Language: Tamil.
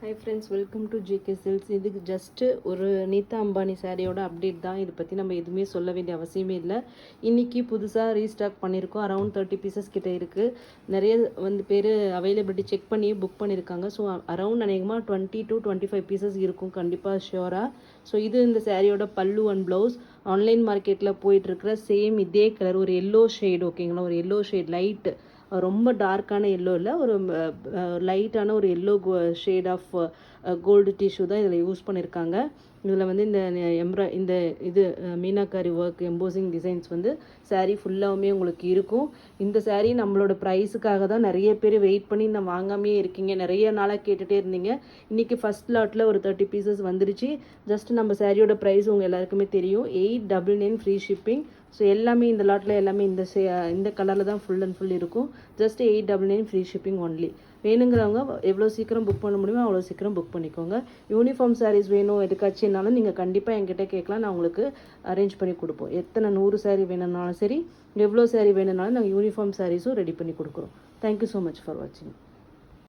Hi friends, welcome to JK silks. இதுக்கு ஜஸ்ட்டு ஒரு நீதா அம்பானி சாரியோட அப்டேட் தான். இதை பற்றி நம்ம எதுவுமே சொல்ல வேண்டிய அவசியமே இல்லை. இன்றைக்கி புதுசாக ரீஸ்டாக் பண்ணியிருக்கோம். அரௌண்ட் 30 பீசஸ் கிட்டே இருக்குது. நிறைய பேர் அவைலபிலிட்டி செக் பண்ணி புக் பண்ணியிருக்காங்க. ஸோ அரௌண்ட் அநேகமாக 20 to 25 பீசஸ் இருக்கும் கண்டிப்பாக ஷியோராக. ஸோ இது இந்த சாரியோட பல்லு அண்ட் ப்ளவுஸ். ஆன்லைன் மார்க்கெட்டில் போயிட்டுருக்கிற சேம் இதே கலர், ஒரு எல்லோ ஷேட், ஓகேங்களா, ஒரு எல்லோ ஷேட், லைட்டு, ரொம்ப டார்க்கான எல்லோ இல்லை, ஒரு லைட்டான ஒரு yellow shade of gold tissue தான் இதில் யூஸ் பண்ணியிருக்காங்க. இதில் இந்த இது meenakari work, embossing designs sari ஃபுல்லாகவுமே உங்களுக்கு இருக்கும். இந்த சாரீ நம்மளோட ப்ரைஸுக்காக தான் நிறைய பேர் வெயிட் பண்ணி நான் வாங்காமே இருக்கீங்க. நிறைய நாளாக கேட்டுகிட்டே இருந்தீங்க. இன்றைக்கி ஃபஸ்ட் லாட்டில் ஒரு 30 பீசஸ் வந்துருச்சு. ஜஸ்ட் நம்ம சாரியோட ப்ரைஸ் உங்கள் எல்லாருக்குமே தெரியும், 899 ஃப்ரீ ஷிப்பிங். ஸோ எல்லாமே இந்த லாட்டில் எல்லாமே இந்த கலரில் தான் ஃபுல் அண்ட் ஃபுல் இருக்கும். Just 899 free shipping only. வேணுங்கிறவங்க எவ்வளோ சீக்கிரம் புக் பண்ண முடியுமோ அவ்வளோ சீக்கிரம் புக் பண்ணிக்கோங்க. யூனிஃபார்ம் சாரீஸ் வேணும் எதுக்காச்சுன்னாலும் நீங்கள் கண்டிப்பாக என்கிட்ட கேட்கலாம், நான் உங்களுக்கு அரேஞ்ச் பண்ணி கொடுப்போம். எத்தனை 100 சாரீ வேணும்னாலும் சரி, எவ்வளோ சாரீ வேணும்னாலும் நாங்கள் யூனிஃபார்ம் சாரீஸும் ரெடி பண்ணி கொடுக்குறோம். தேங்க்யூ ஸோ மச் ஃபார் வாட்சிங்.